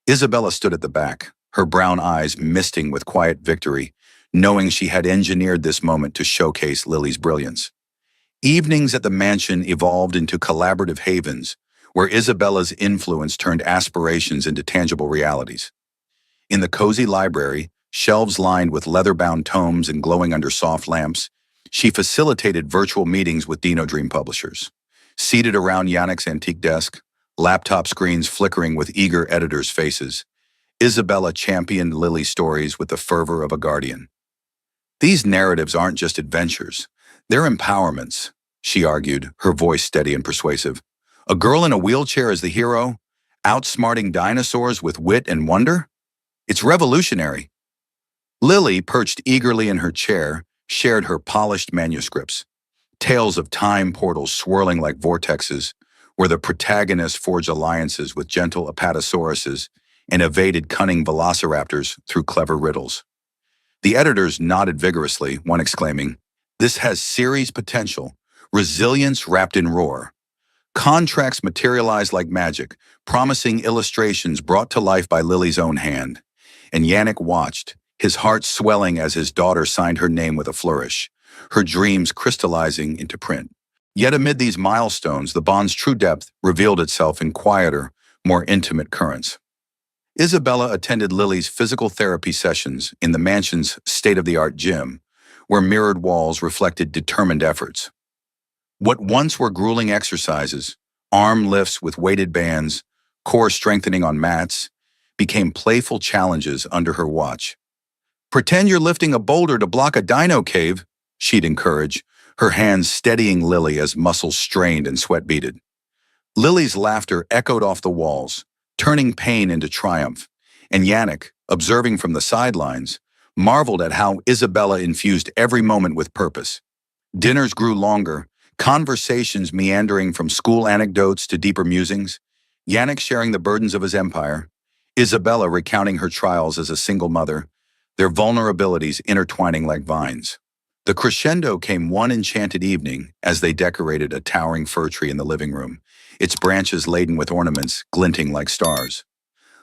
Isabella stood at the back, her brown eyes misting with quiet victory, knowing she had engineered this moment to showcase Lily's brilliance. Evenings at the mansion evolved into collaborative havens, where Isabella's influence turned aspirations into tangible realities. In the cozy library, shelves lined with leather-bound tomes and glowing under soft lamps, she facilitated virtual meetings with Dino Dream publishers. Seated around Yannick's antique desk, laptop screens flickering with eager editors' faces, Isabella championed Lily's stories with the fervor of a guardian. These narratives aren't just adventures, they're empowerments, she argued, her voice steady and persuasive. A girl in a wheelchair as the hero, outsmarting dinosaurs with wit and wonder? It's revolutionary. Lily, perched eagerly in her chair, shared her polished manuscripts. Tales of time portals swirling like vortexes, where the protagonists forge alliances with gentle apatosauruses and evaded cunning velociraptors through clever riddles. The editors nodded vigorously, one exclaiming, "This has series potential, resilience wrapped in roar." Contracts materialized like magic, promising illustrations brought to life by Lily's own hand. And Yannick watched, his heart swelling as his daughter signed her name with a flourish, her dreams crystallizing into print. Yet amid these milestones, the bond's true depth revealed itself in quieter, more intimate currents. Isabella attended Lily's physical therapy sessions in the mansion's state-of-the-art gym, where mirrored walls reflected determined efforts. What once were grueling exercises, arm lifts with weighted bands, core strengthening on mats, became playful challenges under her watch. "Pretend you're lifting a boulder to block a dino cave," she'd encourage, her hands steadying Lily as muscles strained and sweat beaded. Lily's laughter echoed off the walls, turning pain into triumph, and Yannick, observing from the sidelines, marveled at how Isabella infused every moment with purpose. Dinners grew longer, conversations meandering from school anecdotes to deeper musings, Yannick sharing the burdens of his empire, Isabella recounting her trials as a single mother, their vulnerabilities intertwining like vines. The crescendo came one enchanted evening as they decorated a towering fir tree in the living room, its branches laden with ornaments glinting like stars.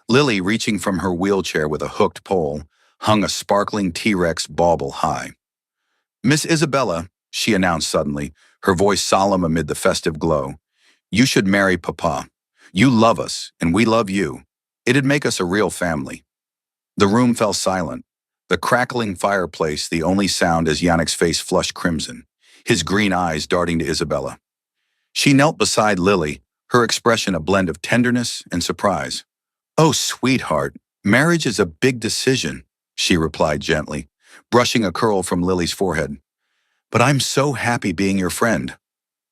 Lily, reaching from her wheelchair with a hooked pole, hung a sparkling T-Rex bauble high. "Miss Isabella," she announced suddenly, her voice solemn amid the festive glow, "you should marry Papa. You love us, and we love you. It'd make us a real family." The room fell silent, the crackling fireplace the only sound as Yannick's face flushed crimson, his green eyes darting to Isabella. She knelt beside Lily, her expression a blend of tenderness and surprise. "Oh, sweetheart, marriage is a big decision," she replied gently, brushing a curl from Lily's forehead. "But I'm so happy being your friend.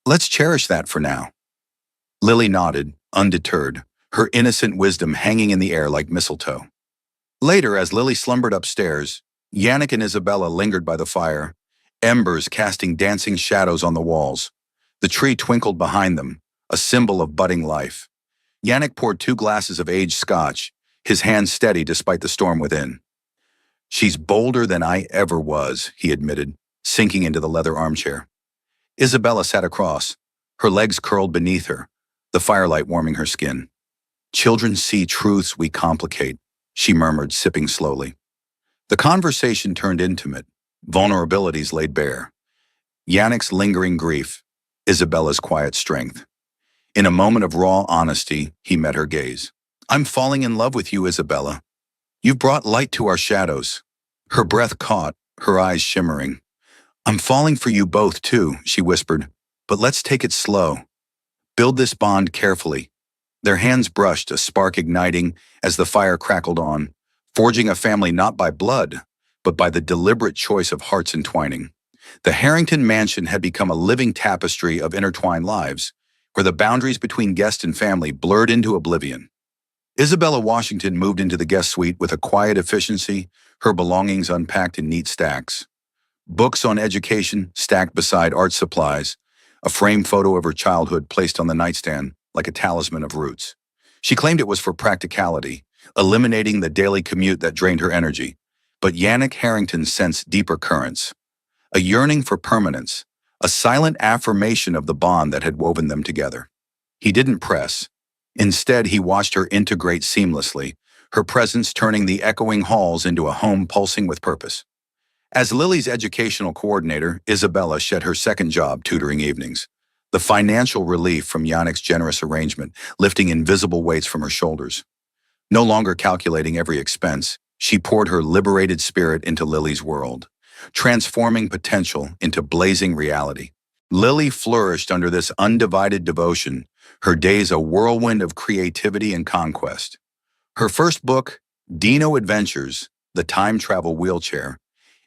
Let's cherish that for now." Lily nodded, undeterred, her innocent wisdom hanging in the air like mistletoe. Later, as Lily slumbered upstairs, Yannick and Isabella lingered by the fire, embers casting dancing shadows on the walls. The tree twinkled behind them, a symbol of budding life. Yannick poured 2 glasses of aged scotch, his hands steady despite the storm within. "She's bolder than I ever was," he admitted, sinking into the leather armchair. Isabella sat across, her legs curled beneath her, the firelight warming her skin. "Children see truths we complicate," she murmured, sipping slowly. The conversation turned intimate, vulnerabilities laid bare. Yannick's lingering grief, Isabella's quiet strength. In a moment of raw honesty, he met her gaze. "I'm falling in love with you, Isabella. You've brought light to our shadows." Her breath caught, her eyes shimmering. "I'm falling for you both, too," she whispered. "But let's take it slow. Build this bond carefully." Their hands brushed, a spark igniting as the fire crackled on, forging a family not by blood, but by the deliberate choice of hearts entwining. The Harrington mansion had become a living tapestry of intertwined lives, where the boundaries between guest and family blurred into oblivion. Isabella Washington moved into the guest suite with a quiet efficiency, her belongings unpacked in neat stacks. Books on education stacked beside art supplies, a framed photo of her childhood placed on the nightstand like a talisman of roots. She claimed it was for practicality, eliminating the daily commute that drained her energy. But Yannick Harrington sensed deeper currents, a yearning for permanence, a silent affirmation of the bond that had woven them together. He didn't press. Instead, he watched her integrate seamlessly, her presence turning the echoing halls into a home pulsing with purpose. As Lily's educational coordinator, Isabella shed her second job tutoring evenings. The financial relief from Yannick's generous arrangement lifting invisible weights from her shoulders. No longer calculating every expense, she poured her liberated spirit into Lily's world, transforming potential into blazing reality. Lily flourished under this undivided devotion, her days a whirlwind of creativity and conquest. Her first book, Dino Adventures, The Time Travel Wheelchair,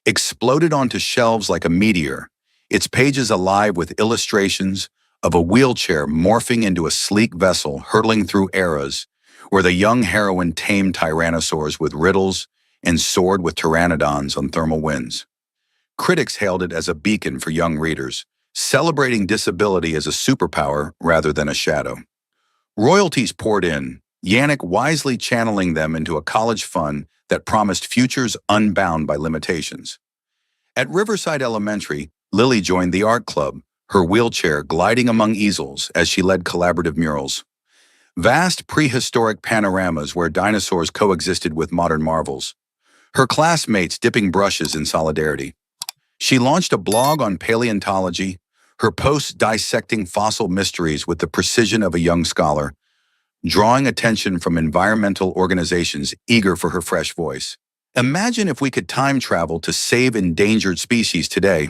exploded onto shelves like a meteor, its pages alive with illustrations of a wheelchair morphing into a sleek vessel hurtling through eras where the young heroine tamed tyrannosaurs with riddles and soared with pteranodons on thermal winds. Critics hailed it as a beacon for young readers, celebrating disability as a superpower rather than a shadow. Royalties poured in, Yannick wisely channeling them into a college fund that promised futures unbound by limitations. At Riverside Elementary, Lily joined the art club, her wheelchair gliding among easels as she led collaborative murals. Vast prehistoric panoramas where dinosaurs coexisted with modern marvels. Her classmates dipping brushes in solidarity. She launched a blog on paleontology, her posts dissecting fossil mysteries with the precision of a young scholar, drawing attention from environmental organizations eager for her fresh voice. Imagine if we could time travel to save endangered species today,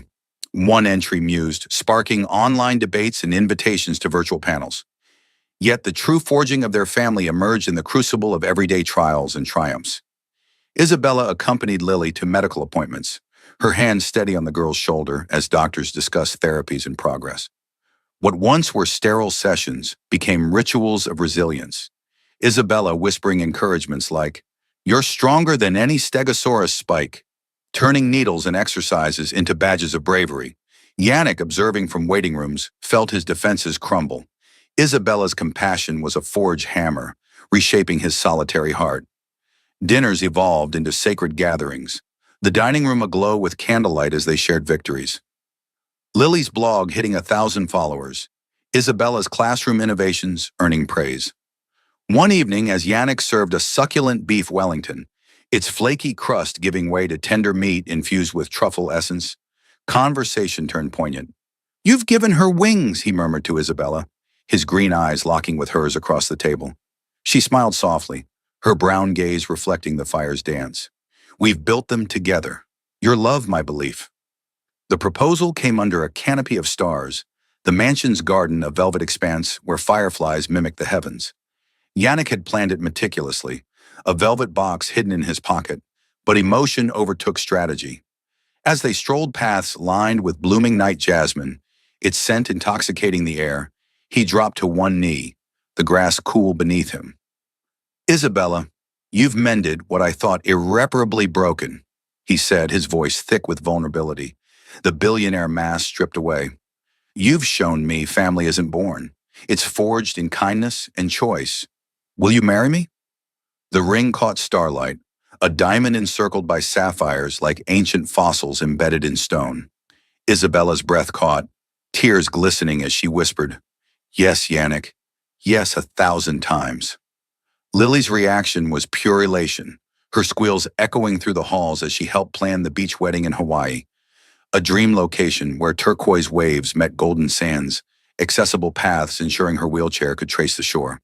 one entry mused, sparking online debates and invitations to virtual panels. Yet the true forging of their family emerged in the crucible of everyday trials and triumphs. Isabella accompanied Lily to medical appointments, her hand steady on the girl's shoulder as doctors discussed therapies in progress. What once were sterile sessions became rituals of resilience. Isabella whispering encouragements like, "You're stronger than any stegosaurus spike," turning needles and exercises into badges of bravery. Yannick, observing from waiting rooms, felt his defenses crumble. Isabella's compassion was a forged hammer, reshaping his solitary heart. Dinners evolved into sacred gatherings, the dining room aglow with candlelight as they shared victories. Lily's blog hitting 1,000 followers, Isabella's classroom innovations earning praise. One evening, as Yannick served a succulent beef Wellington, its flaky crust giving way to tender meat infused with truffle essence, conversation turned poignant. "You've given her wings," he murmured to Isabella, his green eyes locking with hers across the table. She smiled softly, her brown gaze reflecting the fire's dance. "We've built them together. Your love, my belief." The proposal came under a canopy of stars, the mansion's garden a velvet expanse where fireflies mimicked the heavens. Yannick had planned it meticulously, a velvet box hidden in his pocket, but emotion overtook strategy. As they strolled paths lined with blooming night jasmine, its scent intoxicating the air, he dropped to one knee, the grass cool beneath him. "Isabella, you've mended what I thought irreparably broken," he said, his voice thick with vulnerability, the billionaire mask stripped away. "You've shown me family isn't born. It's forged in kindness and choice. Will you marry me?" The ring caught starlight, a diamond encircled by sapphires like ancient fossils embedded in stone. Isabella's breath caught, tears glistening as she whispered, "Yes, Yannick. Yes, 1,000 times." Lily's reaction was pure elation, her squeals echoing through the halls as she helped plan the beach wedding in Hawaii, a dream location where turquoise waves met golden sands, accessible paths ensuring her wheelchair could trace the shore.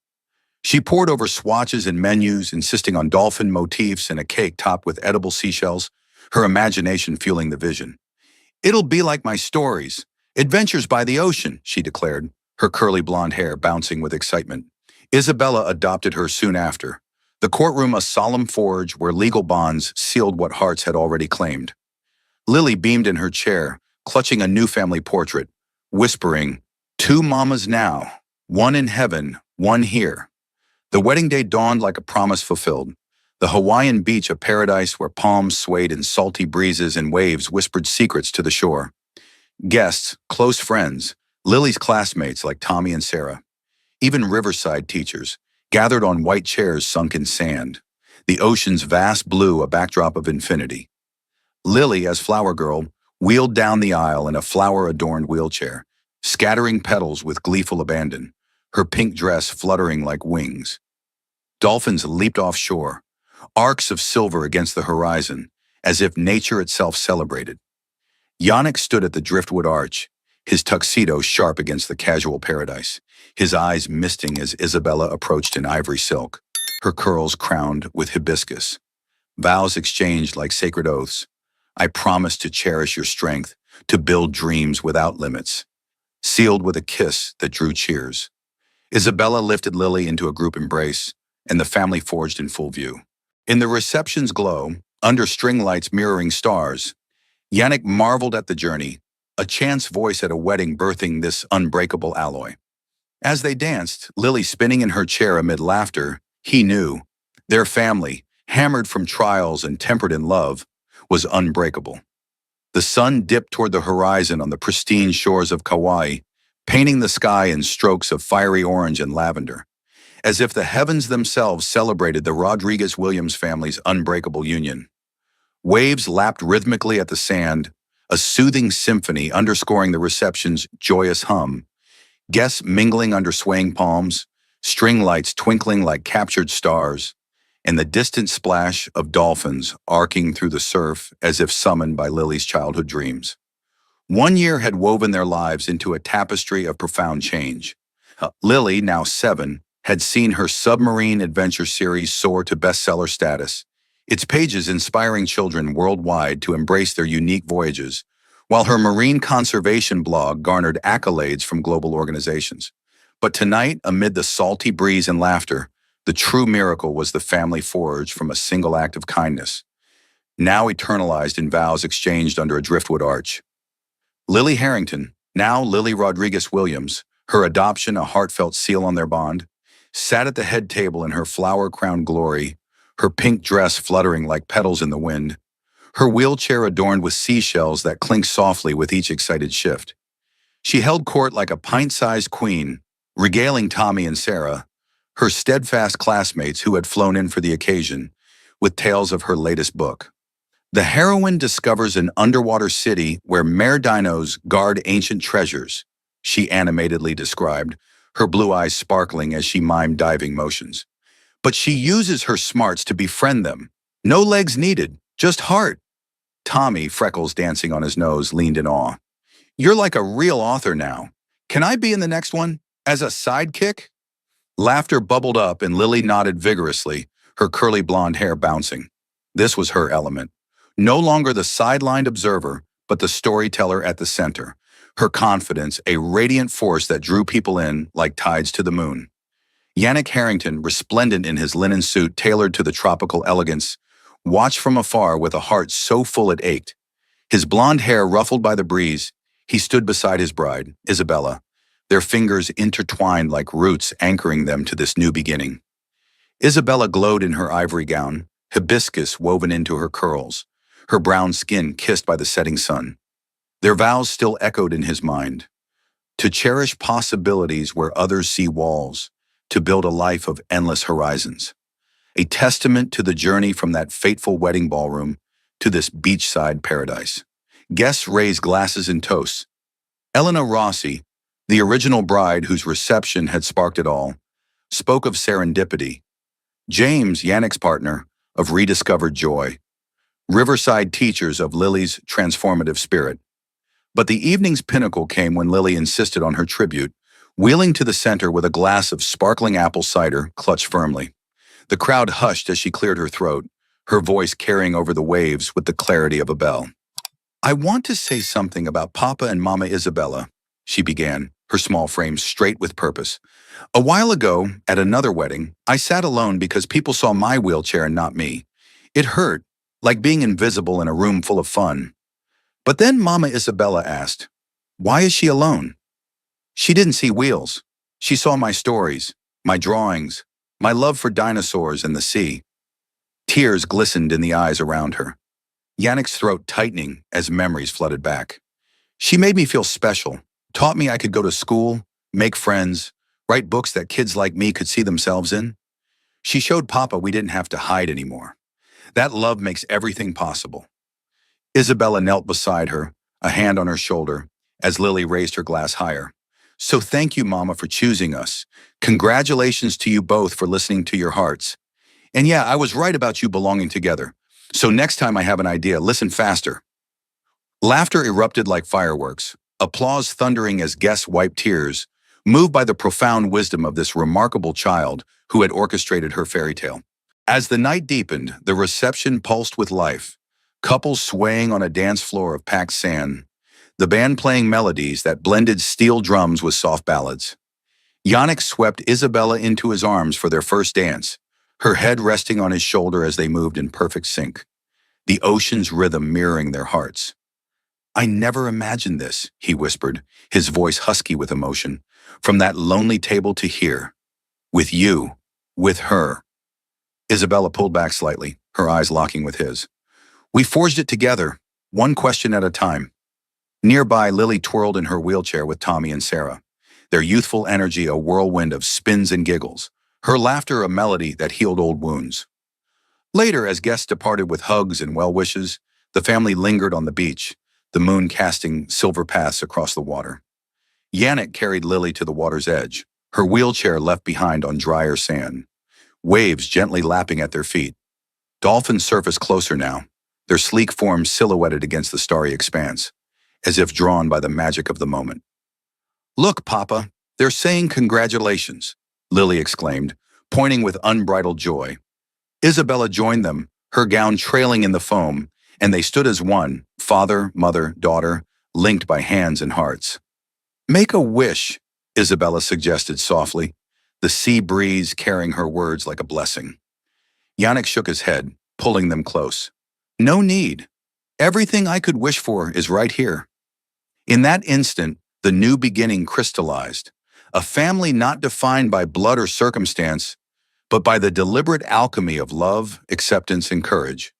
She pored over swatches and menus, insisting on dolphin motifs and a cake topped with edible seashells, her imagination fueling the vision. "It'll be like my stories, adventures by the ocean," she declared, her curly blonde hair bouncing with excitement. Isabella adopted her soon after, the courtroom a solemn forge where legal bonds sealed what hearts had already claimed. Lily beamed in her chair, clutching a new family portrait, whispering, "Two mamas now." One in heaven, one here. The wedding day dawned like a promise fulfilled. The Hawaiian beach a paradise where palms swayed in salty breezes and waves whispered secrets to the shore. Guests, close friends, Lily's classmates like Tommy and Sarah, even riverside teachers, gathered on white chairs sunk in sand. The ocean's vast blue a backdrop of infinity. Lily, as flower girl, wheeled down the aisle in a flower-adorned wheelchair, scattering petals with gleeful abandon, her pink dress fluttering like wings. Dolphins leaped offshore, arcs of silver against the horizon, as if nature itself celebrated. Yannick stood at the driftwood arch, his tuxedo sharp against the casual paradise, his eyes misting as Isabella approached in ivory silk, her curls crowned with hibiscus. Vows exchanged like sacred oaths. I promise to cherish your strength, to build dreams without limits. Sealed with a kiss that drew cheers. Isabella lifted Lily into a group embrace, and the family forged in full view. In the reception's glow, under string lights mirroring stars, Yannick marveled at the journey, a chance voice at a wedding birthing this unbreakable alloy. As they danced, Lily spinning in her chair amid laughter, he knew their family, hammered from trials and tempered in love, was unbreakable. The sun dipped toward the horizon on the pristine shores of Kauai, painting the sky in strokes of fiery orange and lavender, as if the heavens themselves celebrated the Rodriguez-Williams family's unbreakable union. Waves lapped rhythmically at the sand, a soothing symphony underscoring the reception's joyous hum, guests mingling under swaying palms, string lights twinkling like captured stars, and the distant splash of dolphins arcing through the surf as if summoned by Lily's childhood dreams. 1 year had woven their lives into a tapestry of profound change. Lily, now 7, had seen her submarine adventure series soar to bestseller status, its pages inspiring children worldwide to embrace their unique voyages, while her marine conservation blog garnered accolades from global organizations. But tonight, amid the salty breeze and laughter, the true miracle was the family forged from a single act of kindness, now eternalized in vows exchanged under a driftwood arch. Lily Harrington, now Lily Rodriguez-Williams, her adoption a heartfelt seal on their bond, sat at the head table in her flower-crowned glory, her pink dress fluttering like petals in the wind, her wheelchair adorned with seashells that clinked softly with each excited shift. She held court like a pint-sized queen, regaling Tommy and Sarah, her steadfast classmates who had flown in for the occasion, with tales of her latest book. The heroine discovers an underwater city where mere dinos guard ancient treasures, she animatedly described, her blue eyes sparkling as she mimed diving motions. But she uses her smarts to befriend them. No legs needed, just heart. Tommy, freckles dancing on his nose, leaned in awe. You're like a real author now. Can I be in the next one? As a sidekick? Laughter bubbled up and Lily nodded vigorously, her curly blonde hair bouncing. This was her element. No longer the sidelined observer, but the storyteller at the center. Her confidence, a radiant force that drew people in like tides to the moon. Yannick Harrington, resplendent in his linen suit tailored to the tropical elegance, watched from afar with a heart so full it ached. His blonde hair ruffled by the breeze, he stood beside his bride, Isabella, their fingers intertwined like roots anchoring them to this new beginning. Isabella glowed in her ivory gown, hibiscus woven into her curls, her brown skin kissed by the setting sun. Their vows still echoed in his mind. To cherish possibilities where others see walls, to build a life of endless horizons. A testament to the journey from that fateful wedding ballroom to this beachside paradise. Guests raised glasses and toasts. Elena Rossi, the original bride whose reception had sparked it all, spoke of serendipity. James, Yannick's partner, of rediscovered joy. Riverside teachers of Lily's transformative spirit. But the evening's pinnacle came when Lily insisted on her tribute, wheeling to the center with a glass of sparkling apple cider clutched firmly. The crowd hushed as she cleared her throat, her voice carrying over the waves with the clarity of a bell. I want to say something about Papa and Mama Isabella, she began, her small frame straight with purpose. A while ago, at another wedding, I sat alone because people saw my wheelchair and not me. It hurt, like being invisible in a room full of fun. But then Mama Isabella asked, why is she alone? She didn't see wheels. She saw my stories, my drawings, my love for dinosaurs and the sea. Tears glistened in the eyes around her, Yannick's throat tightening as memories flooded back. She made me feel special, taught me I could go to school, make friends, write books that kids like me could see themselves in. She showed Papa we didn't have to hide anymore. That love makes everything possible. Isabella knelt beside her, a hand on her shoulder, as Lily raised her glass higher. So thank you, Mama, for choosing us. Congratulations to you both for listening to your hearts. And yeah, I was right about you belonging together. So next time I have an idea, listen faster. Laughter erupted like fireworks, applause thundering as guests wiped tears, moved by the profound wisdom of this remarkable child who had orchestrated her fairy tale. As the night deepened, the reception pulsed with life, couples swaying on a dance floor of packed sand, the band playing melodies that blended steel drums with soft ballads. Yannick swept Isabella into his arms for their first dance, her head resting on his shoulder as they moved in perfect sync, the ocean's rhythm mirroring their hearts. I never imagined this, he whispered, his voice husky with emotion, from that lonely table to here. With you. With her. Isabella pulled back slightly, her eyes locking with his. We forged it together, one question at a time. Nearby, Lily twirled in her wheelchair with Tommy and Sarah, their youthful energy a whirlwind of spins and giggles, her laughter a melody that healed old wounds. Later, as guests departed with hugs and well wishes, the family lingered on the beach, the moon casting silver paths across the water. Yannick carried Lily to the water's edge, her wheelchair left behind on drier sand, waves gently lapping at their feet. Dolphins surfaced closer now, their sleek forms silhouetted against the starry expanse, as if drawn by the magic of the moment. Look, Papa, they're saying congratulations, Lily exclaimed, pointing with unbridled joy. Isabella joined them, her gown trailing in the foam, and they stood as one, father, mother, daughter, linked by hands and hearts. Make a wish, Isabella suggested softly, the sea breeze carrying her words like a blessing. Yannick shook his head, pulling them close. No need. Everything I could wish for is right here. In that instant, the new beginning crystallized, a family not defined by blood or circumstance, but by the deliberate alchemy of love, acceptance, and courage.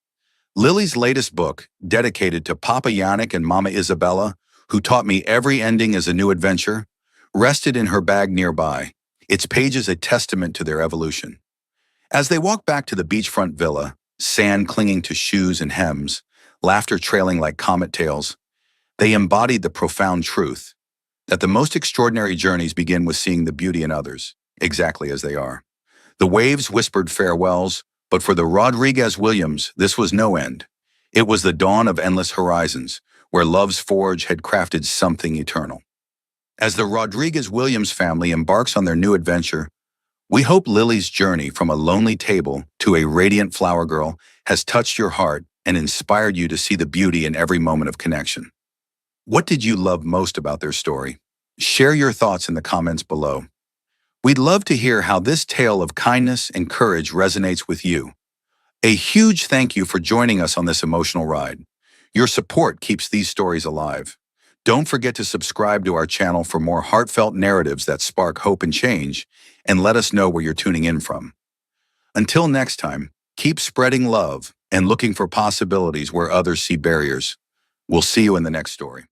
Lily's latest book, dedicated to Papa Yannick and Mama Isabella, who taught me every ending is a new adventure, rested in her bag nearby, its pages a testament to their evolution. As they walked back to the beachfront villa, sand clinging to shoes and hems, laughter trailing like comet tails, they embodied the profound truth that the most extraordinary journeys begin with seeing the beauty in others, exactly as they are. The waves whispered farewells, but for the Rodriguez-Williams, this was no end. It was the dawn of endless horizons, where love's forge had crafted something eternal. As the Rodriguez-Williams family embarks on their new adventure, we hope Lily's journey from a lonely table to a radiant flower girl has touched your heart and inspired you to see the beauty in every moment of connection. What did you love most about their story? Share your thoughts in the comments below. We'd love to hear how this tale of kindness and courage resonates with you. A huge thank you for joining us on this emotional ride. Your support keeps these stories alive. Don't forget to subscribe to our channel for more heartfelt narratives that spark hope and change, and let us know where you're tuning in from. Until next time, keep spreading love and looking for possibilities where others see barriers. We'll see you in the next story.